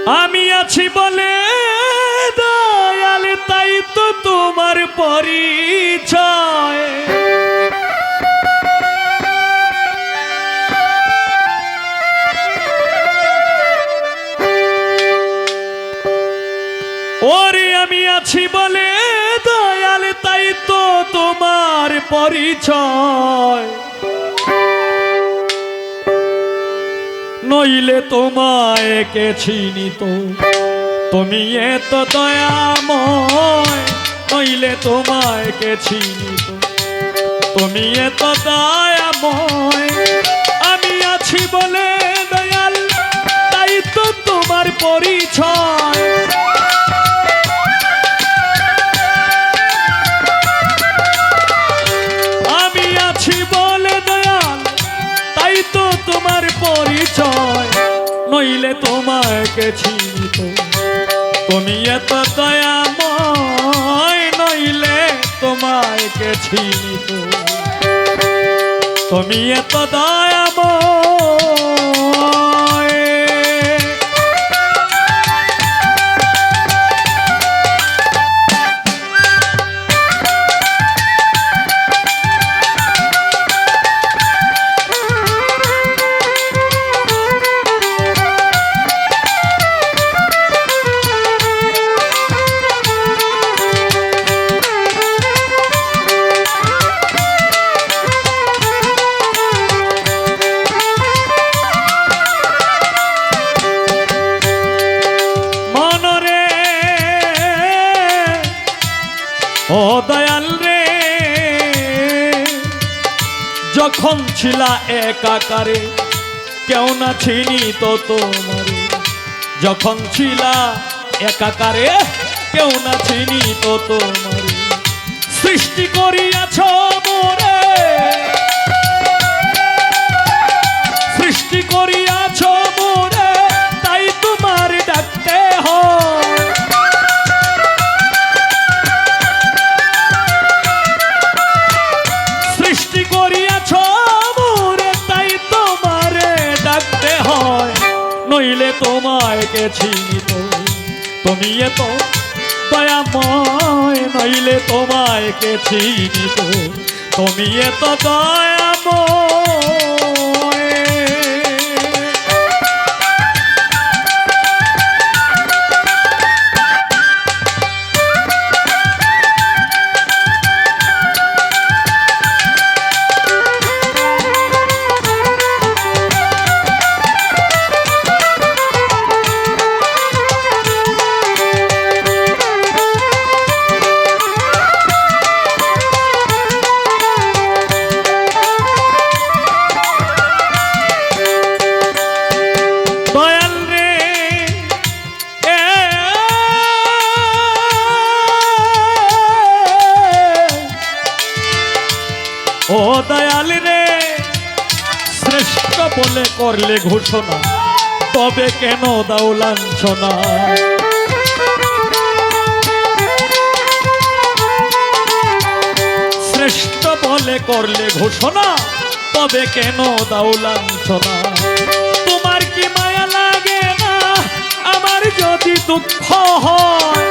আমি আছি বলে দয়াল, তাই তো তোমার পরিচয়। ওরে আমি আছি বলে দয়াল, তাই তো তোমার পরিচয়। নইলে তোমায় কে চিনিত, তুমি এত দয়াময়। নইলে তোমায় কে চিনিত, তুমি এত দয়াময়। আমি আছি বলে দয়াল, তাই তো তোমার পরিচয়। আমি আছি বলে দয়াল, তাই তো তোমার পরিচয়। নইলে তোমায় কে চিনিত, তুমি এত দয়াময়। নইলে তোমায় কে চিনিত, তুমি এত দয়াময়। ও দয়াল রে, যখন ছিলা একাকারে, কেউ না চিনি তো তোমারে। যখন ছিলা একাকারে, কেউ না চিনি তো তোমারে। সৃষ্টি করিয়াছ মোরে, সৃষ্টি করিয়াছ মোরে, তাই তোমার ডাকতে হয়। সৃষ্টি করিয়াছ মোরে, তাই তোমারে ডাকতে হয়। নইলে তোমায় কে চিনিত, তুমি এত দয়াময়। নইলে তোমায় কে চিনিত, তুমি এত দয়াময়। ও দয়াল রে, শ্রেষ্ঠ বলে করলে ঘোষণা, তবে কেন দাও লাঞ্ছনা। শ্রেষ্ঠ বলে করলে ঘোষণা, তবে কেন দাও লাঞ্ছনা। তোমার কি মায়া লাগে না আমার যদি দুঃখ হয়।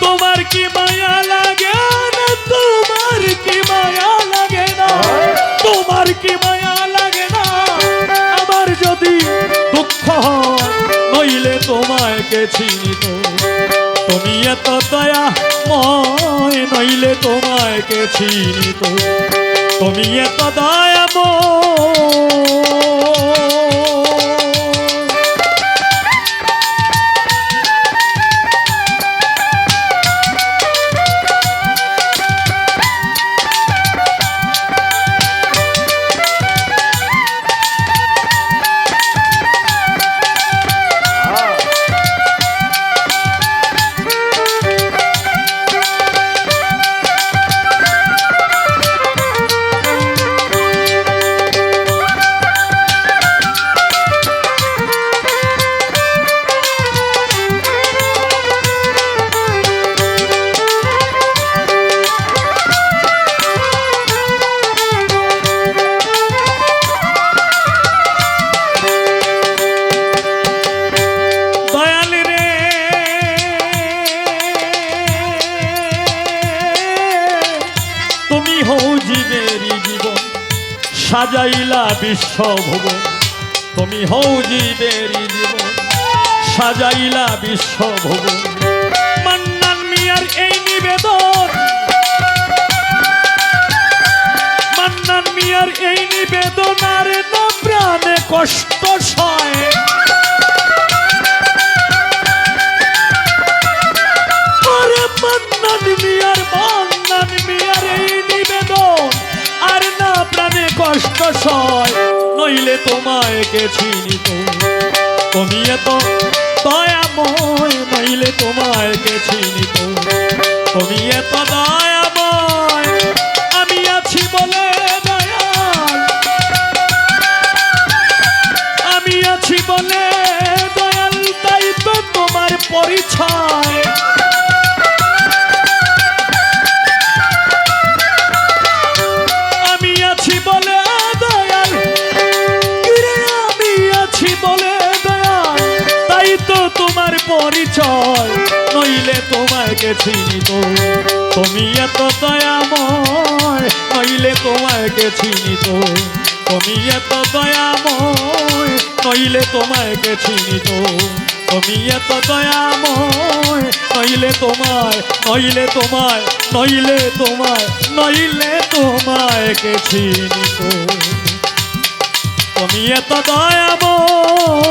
তোমার কি মায়া লাগে না, তোমার কি মায়া লাগে না, তোমার কি মায়া লাগে না আমার যদি দুঃখ হয়। নইলে তোমায় কে চিনিত, তুমি এত দয়াময়। নইলে তোমায় কে চিনিত, তুমি এত দয়াময়। সাজাইলা বিশ্বভুবন তুমি হও জীবেরই জীবন সাজাইলা বিশ্বভুবন মান্নান মিয়ার এই নিবেদন মান্নান মিয়ার এই নিবেদন আর না প্রাণে কষ্ট সয় আরে মান্নান মিয়ার এই নিবেদন আর না প্রাণে কষ্ট সয় নইলে তোমায় কে চিনিত তুমি এত দয়াময় নইলে তোমায় কে চিনিত তুমি এত দয়াময় আমি আছি বলে দয়াল আমি আছি বলে দয়াল তাই তো তোমার পরিচয় আমি আছি বলে দয়াল কিরে আমি আছি বলে দয়াল তাই তো তোমার পরিচয় নইলে তোমায় কে চিনিত তুমি এত দয়াময় নইলে তোমায় কে চিনিত তুমি এত দয়াময় নইলে তোমায় কে চিনিত তুমি এত দয়াময় নইলে তোমায় নইলে তোমায় নইলে তোমায় নইলে তোমায় কে চিনিত তুমি এত দয়াময়